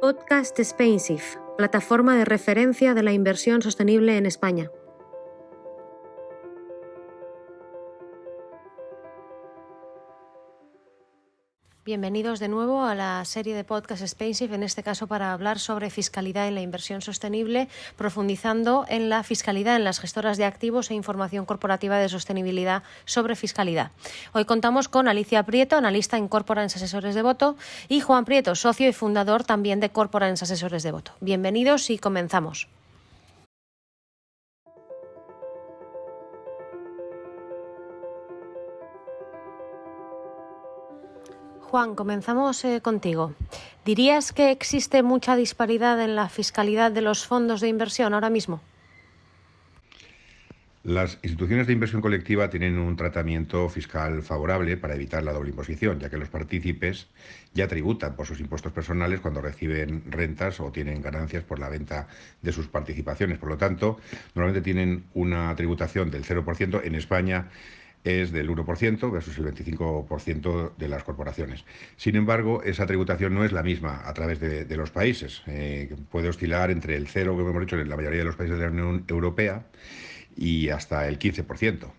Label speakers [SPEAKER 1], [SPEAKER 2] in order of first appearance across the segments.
[SPEAKER 1] Podcast SpainShift, plataforma de referencia de la inversión sostenible en España. Bienvenidos de nuevo a la serie de podcast SpainShift, en este caso para hablar sobre fiscalidad en la inversión sostenible, profundizando en la fiscalidad en las gestoras de activos e información corporativa de sostenibilidad sobre fiscalidad. Hoy contamos con Alicia Prieto, analista en Corporate Asesores de Voto, y Juan Prieto, socio y fundador también de Corporate Asesores de Voto. Bienvenidos y comenzamos. Juan, comenzamos contigo. ¿Dirías que existe mucha disparidad en la fiscalidad de los fondos de inversión ahora mismo?
[SPEAKER 2] Las instituciones de inversión colectiva tienen un tratamiento fiscal favorable para evitar la doble imposición, ya que los partícipes ya tributan por sus impuestos personales cuando reciben rentas o tienen ganancias por la venta de sus participaciones. Por lo tanto, normalmente tienen una tributación del 0%. En España es del 1% versus el 25% de las corporaciones. Sin embargo, esa tributación no es la misma a través de los países. Puede oscilar entre el 0, como hemos dicho, en la mayoría de los países de la Unión Europea, y hasta el 15%.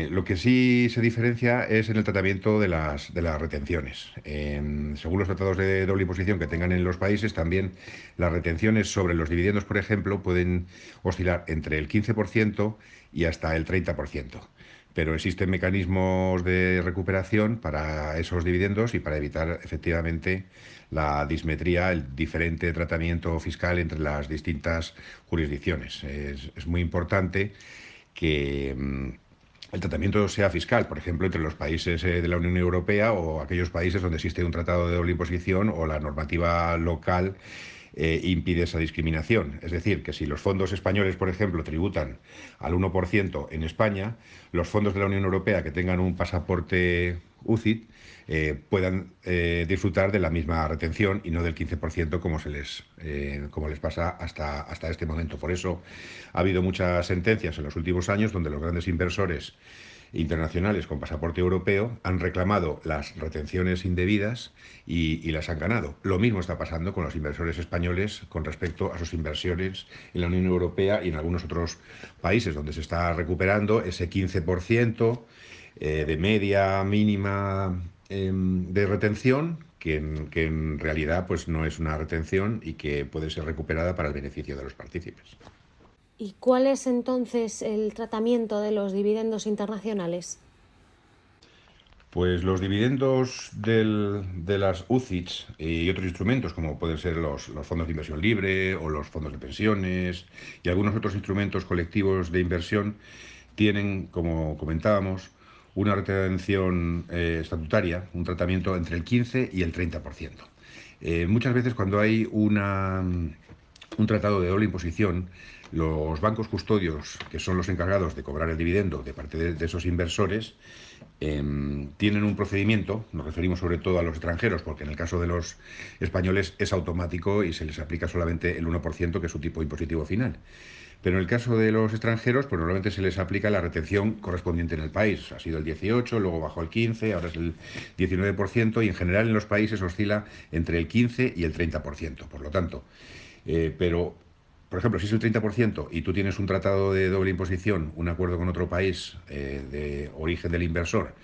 [SPEAKER 2] Lo que sí se diferencia es en el tratamiento de las retenciones. Según los tratados de doble imposición que tengan en los países, también las retenciones sobre los dividendos, por ejemplo, pueden oscilar entre el 15% y hasta el 30%. Pero existen mecanismos de recuperación para esos dividendos y para evitar efectivamente la dismetría, el diferente tratamiento fiscal entre las distintas jurisdicciones. Es muy importante que el tratamiento sea fiscal, por ejemplo, entre los países de la Unión Europea o aquellos países donde existe un tratado de doble imposición o la normativa local impide esa discriminación. Es decir, que si los fondos españoles, por ejemplo, tributan al 1% en España, los fondos de la Unión Europea que tengan un pasaporte UCIT puedan disfrutar de la misma retención y no del 15% como les pasa hasta este momento. Por eso ha habido muchas sentencias en los últimos años donde los grandes inversores internacionales con pasaporte europeo han reclamado las retenciones indebidas y las han ganado. Lo mismo está pasando con los inversores españoles con respecto a sus inversiones en la Unión Europea y en algunos otros países donde se está recuperando ese 15% de media mínima de retención, que en realidad pues no es una retención y que puede ser recuperada para el beneficio de los partícipes.
[SPEAKER 1] ¿Y cuál es entonces el tratamiento de los dividendos internacionales?
[SPEAKER 2] Pues los dividendos de las UCITS y otros instrumentos, como pueden ser los fondos de inversión libre o los fondos de pensiones y algunos otros instrumentos colectivos de inversión, tienen, como comentábamos, una retención estatutaria, un tratamiento entre el 15 y el 30%. Muchas veces cuando hay un tratado de doble imposición, los bancos custodios, que son los encargados de cobrar el dividendo de parte de esos inversores, tienen un procedimiento, nos referimos sobre todo a los extranjeros, porque en el caso de los españoles es automático y se les aplica solamente el 1%, que es su tipo impositivo final. Pero en el caso de los extranjeros, pues normalmente se les aplica la retención correspondiente en el país. Ha sido el 18, luego bajó el 15, ahora es el 19%, y en general en los países oscila entre el 15 y el 30%. Por lo tanto, pero por ejemplo, si es el 30% y tú tienes un tratado de doble imposición, un acuerdo con otro país de origen del inversor,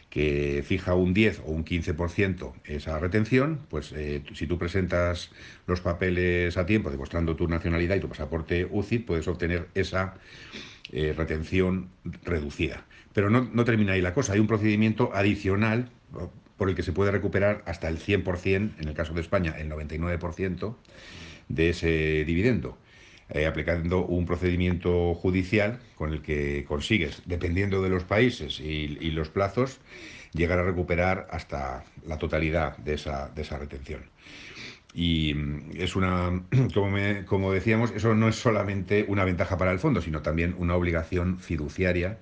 [SPEAKER 2] que fija un 10 o un 15% esa retención, pues si tú presentas los papeles a tiempo demostrando tu nacionalidad y tu pasaporte UCIT, puedes obtener esa retención reducida. Pero no termina ahí la cosa, hay un procedimiento adicional por el que se puede recuperar hasta el 100%, en el caso de España el 99% de ese dividendo, aplicando un procedimiento judicial con el que consigues, dependiendo de los países y los plazos, llegar a recuperar hasta la totalidad de esa retención. Y es como decíamos, eso no es solamente una ventaja para el fondo, sino también una obligación fiduciaria,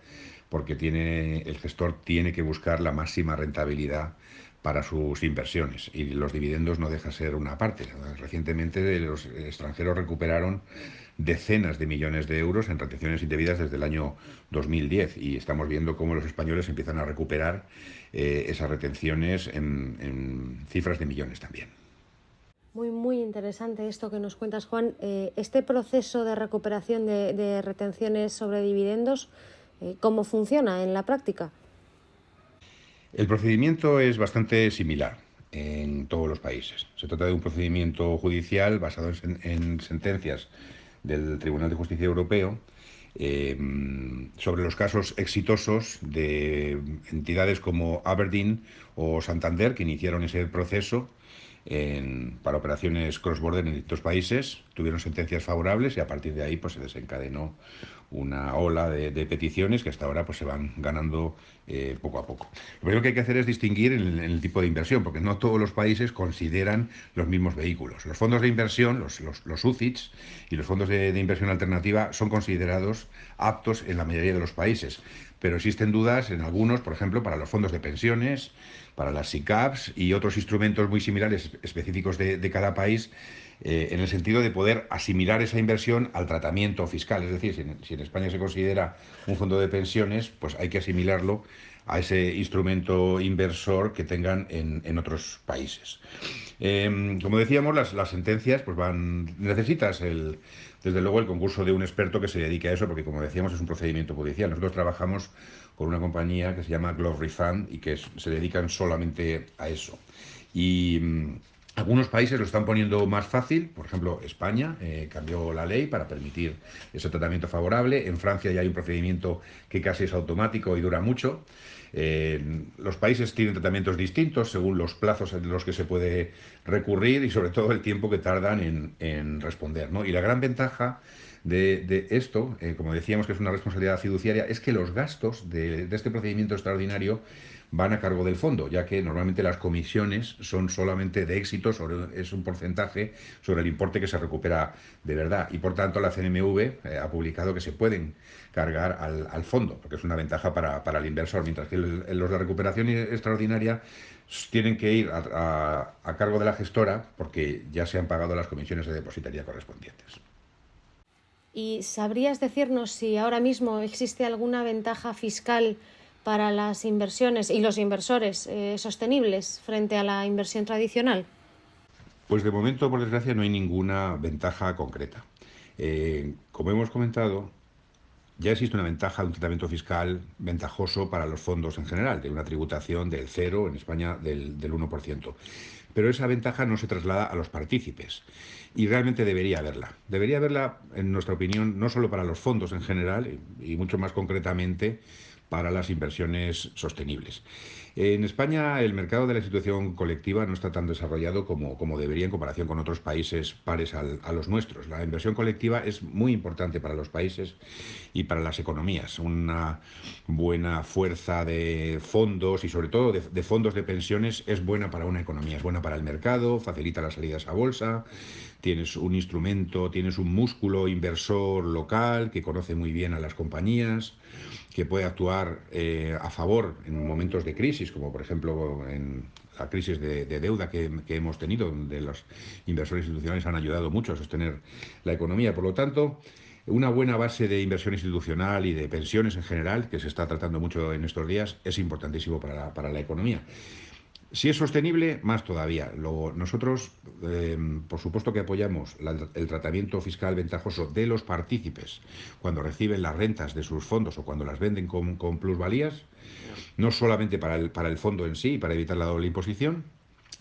[SPEAKER 2] porque el gestor tiene que buscar la máxima rentabilidad para sus inversiones, y los dividendos no deja ser una parte. Recientemente los extranjeros recuperaron decenas de millones de euros en retenciones indebidas desde el año 2010, y estamos viendo cómo los españoles empiezan a recuperar esas retenciones en cifras de millones también.
[SPEAKER 1] Muy, muy interesante esto que nos cuentas, Juan. Este proceso de recuperación de retenciones sobre dividendos, ¿cómo funciona en la práctica?
[SPEAKER 2] El procedimiento es bastante similar en todos los países. Se trata de un procedimiento judicial basado en sentencias del Tribunal de Justicia Europeo eh, sobre los casos exitosos de entidades como Aberdeen o Santander, que iniciaron ese proceso para operaciones cross-border en distintos países, tuvieron sentencias favorables y a partir de ahí pues, se desencadenó una ola de peticiones que hasta ahora pues, se van ganando poco a poco. Lo primero que hay que hacer es distinguir en el tipo de inversión, porque no todos los países consideran los mismos vehículos. Los fondos de inversión, los UCITS y los fondos de inversión alternativa son considerados aptos en la mayoría de los países, pero existen dudas en algunos, por ejemplo, para los fondos de pensiones, para las SICAVs y otros instrumentos muy similares específicos de cada país, en el sentido de poder asimilar esa inversión al tratamiento fiscal. Es decir, si en España se considera un fondo de pensiones, pues hay que asimilarlo a ese instrumento inversor que tengan en otros países. Como decíamos, las sentencias pues necesitas desde luego el concurso de un experto que se dedique a eso, porque como decíamos es un procedimiento judicial. Nosotros trabajamos con una compañía que se llama Glove Refund y que se dedican solamente a eso. Y algunos países lo están poniendo más fácil, por ejemplo, España cambió la ley para permitir ese tratamiento favorable. En Francia ya hay un procedimiento que casi es automático y dura mucho. Los países tienen tratamientos distintos según los plazos en los que se puede recurrir y sobre todo el tiempo que tardan en responder, ¿no? Y la gran ventaja de esto, como decíamos que es una responsabilidad fiduciaria, es que los gastos de este procedimiento extraordinario van a cargo del fondo, ya que normalmente las comisiones son solamente de éxito, es un porcentaje sobre el importe que se recupera de verdad. Y por tanto la CNMV ha publicado que se pueden cargar al fondo, porque es una ventaja para el inversor, mientras que los de recuperación extraordinaria tienen que ir a cargo de la gestora porque ya se han pagado las comisiones de depositaría correspondientes.
[SPEAKER 1] ¿Y sabrías decirnos si ahora mismo existe alguna ventaja fiscal para las inversiones y los inversores sostenibles frente a la inversión tradicional?
[SPEAKER 2] Pues de momento, por desgracia, no hay ninguna ventaja concreta. Como hemos comentado, ya existe una ventaja de un tratamiento fiscal ventajoso para los fondos en general, de una tributación del 0, en España del 1%. Pero esa ventaja no se traslada a los partícipes y realmente debería haberla. Debería haberla, en nuestra opinión, no solo para los fondos en general y mucho más concretamente para las inversiones sostenibles. En España el mercado de la institución colectiva no está tan desarrollado como debería en comparación con otros países pares a los nuestros. La inversión colectiva es muy importante para los países y para las economías. Una buena fuerza de fondos y sobre todo de fondos de pensiones es buena para una economía, es buena para el mercado, facilita las salidas a bolsa. Tienes un instrumento, tienes un músculo inversor local que conoce muy bien a las compañías, que puede actuar a favor en momentos de crisis, como por ejemplo en la crisis de deuda que hemos tenido, donde los inversores institucionales han ayudado mucho a sostener la economía. Por lo tanto, una buena base de inversión institucional y de pensiones en general, que se está tratando mucho en estos días, es importantísimo para la economía. Si es sostenible, más todavía. Nosotros, por supuesto que apoyamos el tratamiento fiscal ventajoso de los partícipes cuando reciben las rentas de sus fondos o cuando las venden con plusvalías, no solamente para el fondo en sí, para evitar la doble imposición,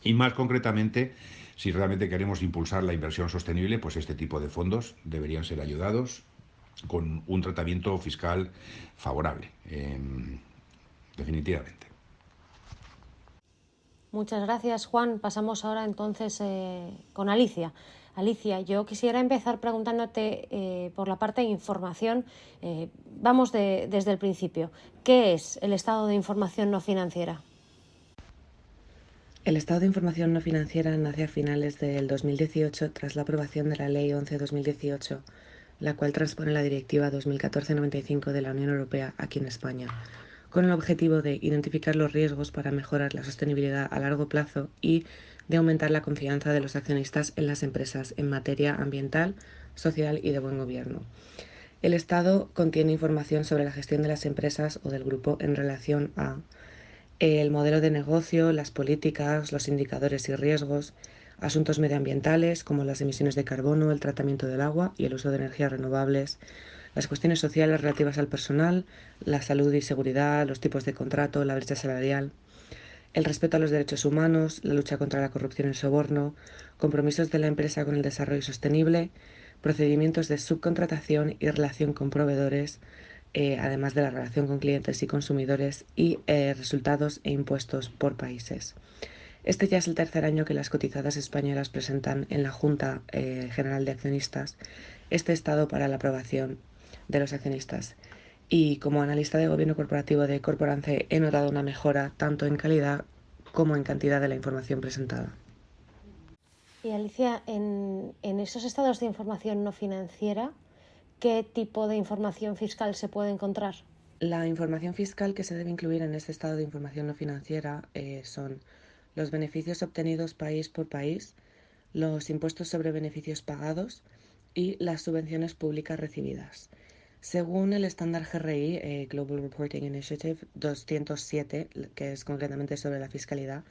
[SPEAKER 2] y más concretamente, si realmente queremos impulsar la inversión sostenible, pues este tipo de fondos deberían ser ayudados con un tratamiento fiscal favorable, definitivamente.
[SPEAKER 1] Muchas gracias, Juan. Pasamos ahora entonces con Alicia. Alicia, yo quisiera empezar preguntándote por la parte de información. Vamos desde el principio. ¿Qué es el estado de información no financiera?
[SPEAKER 3] El estado de información no financiera nace a finales del 2018 tras la aprobación de la Ley 11/2018, la cual transpone la Directiva 2014/95 de la Unión Europea aquí en España, con el objetivo de identificar los riesgos para mejorar la sostenibilidad a largo plazo y de aumentar la confianza de los accionistas en las empresas en materia ambiental, social y de buen gobierno. El Estado contiene información sobre la gestión de las empresas o del grupo en relación a el modelo de negocio, las políticas, los indicadores y riesgos, asuntos medioambientales como las emisiones de carbono, el tratamiento del agua y el uso de energías renovables, las cuestiones sociales relativas al personal, la salud y seguridad, los tipos de contrato, la brecha salarial, el respeto a los derechos humanos, la lucha contra la corrupción y el soborno, compromisos de la empresa con el desarrollo sostenible, procedimientos de subcontratación y relación con proveedores, además de la relación con clientes y consumidores y resultados e impuestos por países. Este ya es el tercer año que las cotizadas españolas presentan en la Junta General de Accionistas este estado para la aprobación de los accionistas. Y como analista de gobierno corporativo de Corporance he notado una mejora tanto en calidad como en cantidad de la información presentada.
[SPEAKER 1] Y Alicia, en esos estados de información no financiera, ¿qué tipo de información fiscal se puede encontrar?
[SPEAKER 3] La información fiscal que se debe incluir en este estado de información no financiera son los beneficios obtenidos país por país, los impuestos sobre beneficios pagados y las subvenciones públicas recibidas. Según el estándar GRI, Global Reporting Initiative 207, que es concretamente sobre la fiscalidad,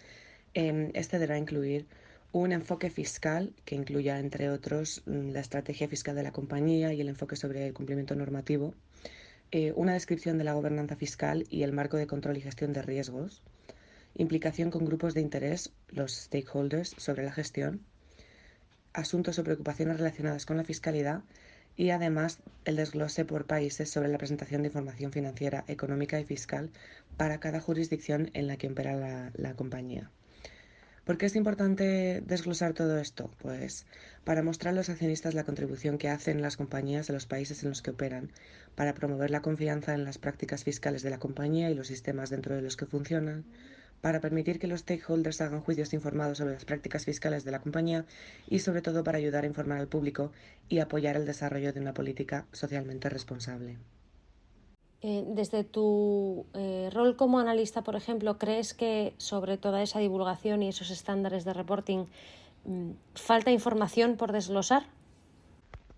[SPEAKER 3] este deberá incluir un enfoque fiscal que incluya, entre otros, la estrategia fiscal de la compañía y el enfoque sobre el cumplimiento normativo, una descripción de la gobernanza fiscal y el marco de control y gestión de riesgos, implicación con grupos de interés, los stakeholders, sobre la gestión, asuntos o preocupaciones relacionadas con la fiscalidad y además el desglose por países sobre la presentación de información financiera, económica y fiscal para cada jurisdicción en la que opera la compañía. ¿Por qué es importante desglosar todo esto? Pues para mostrar a los accionistas la contribución que hacen las compañías a los países en los que operan, para promover la confianza en las prácticas fiscales de la compañía y los sistemas dentro de los que funcionan, para permitir que los stakeholders hagan juicios informados sobre las prácticas fiscales de la compañía y sobre todo para ayudar a informar al público y apoyar el desarrollo de una política socialmente responsable.
[SPEAKER 1] Desde tu rol como analista, por ejemplo, ¿crees que sobre toda esa divulgación y esos estándares de reporting falta información por desglosar?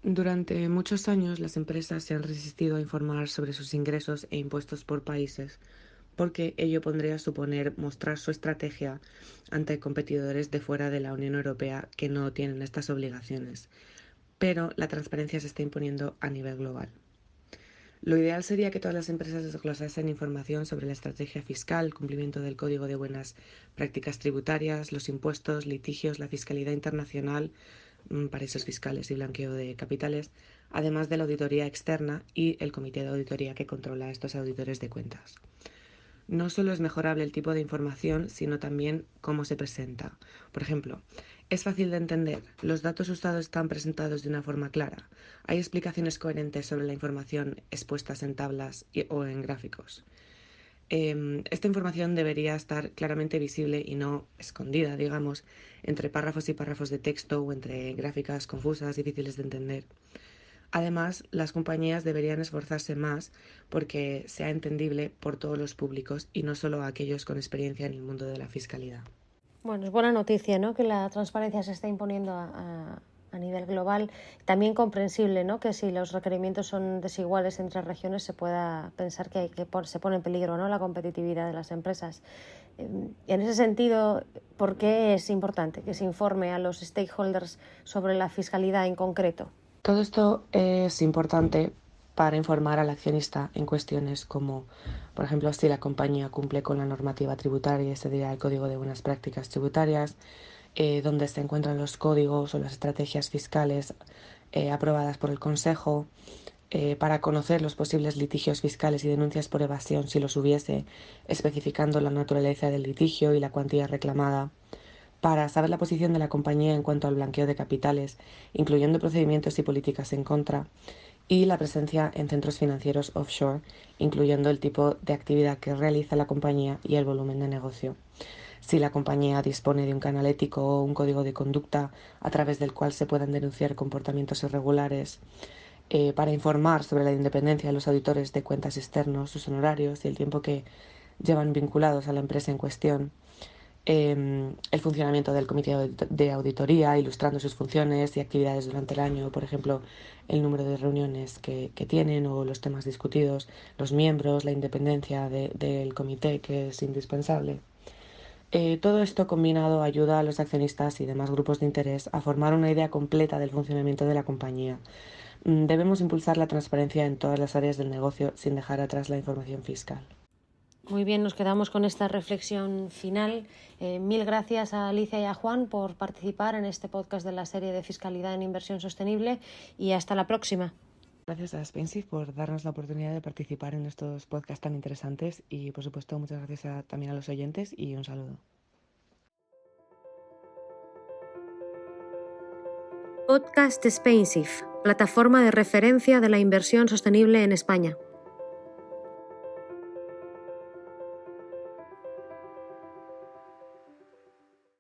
[SPEAKER 3] Durante muchos años las empresas se han resistido a informar sobre sus ingresos e impuestos por países, porque ello podría suponer mostrar su estrategia ante competidores de fuera de la Unión Europea que no tienen estas obligaciones. Pero la transparencia se está imponiendo a nivel global. Lo ideal sería que todas las empresas desglosasen información sobre la estrategia fiscal, el cumplimiento del Código de Buenas Prácticas Tributarias, los impuestos, litigios, la fiscalidad internacional, paraísos fiscales y blanqueo de capitales, además de la auditoría externa y el comité de auditoría que controla a estos auditores de cuentas. No solo es mejorable el tipo de información, sino también cómo se presenta. Por ejemplo, es fácil de entender, los datos usados están presentados de una forma clara, hay explicaciones coherentes sobre la información expuestas en tablas o en gráficos. Esta información debería estar claramente visible y no escondida, digamos, entre párrafos y párrafos de texto o entre gráficas confusas, difíciles de entender. Además, las compañías deberían esforzarse más porque sea entendible por todos los públicos y no solo a aquellos con experiencia en el mundo de la fiscalidad.
[SPEAKER 1] Bueno, es buena noticia, ¿no?, que la transparencia se está imponiendo a nivel global. También comprensible, ¿no?, que si los requerimientos son desiguales entre regiones se pueda pensar que se pone en peligro, ¿no?, la competitividad de las empresas. En ese sentido, ¿por qué es importante que se informe a los stakeholders sobre la fiscalidad en concreto?
[SPEAKER 3] Todo esto es importante para informar al accionista en cuestiones como, por ejemplo, si la compañía cumple con la normativa tributaria, este sería el Código de Buenas Prácticas Tributarias, donde se encuentran los códigos o las estrategias fiscales aprobadas por el Consejo, para conocer los posibles litigios fiscales y denuncias por evasión si los hubiese, especificando la naturaleza del litigio y la cuantía reclamada, para saber la posición de la compañía en cuanto al blanqueo de capitales, incluyendo procedimientos y políticas en contra, y la presencia en centros financieros offshore, incluyendo el tipo de actividad que realiza la compañía y el volumen de negocio. Si la compañía dispone de un canal ético o un código de conducta a través del cual se puedan denunciar comportamientos irregulares, para informar sobre la independencia de los auditores de cuentas externos, sus honorarios y el tiempo que llevan vinculados a la empresa en cuestión, el funcionamiento del comité de auditoría, ilustrando sus funciones y actividades durante el año, por ejemplo, el número de reuniones que tienen o los temas discutidos, los miembros, la independencia del comité, que es indispensable. Todo esto combinado ayuda a los accionistas y demás grupos de interés a formar una idea completa del funcionamiento de la compañía. Debemos impulsar la transparencia en todas las áreas del negocio sin dejar atrás la información fiscal.
[SPEAKER 1] Muy bien, nos quedamos con esta reflexión final. Mil gracias a Alicia y a Juan por participar en este podcast de la serie de Fiscalidad en Inversión Sostenible y hasta la próxima.
[SPEAKER 3] Gracias a SpainShift por darnos la oportunidad de participar en estos podcasts tan interesantes y, por supuesto, muchas gracias también a los oyentes y un saludo.
[SPEAKER 1] Podcast SpainShift, plataforma de referencia de la inversión sostenible en España.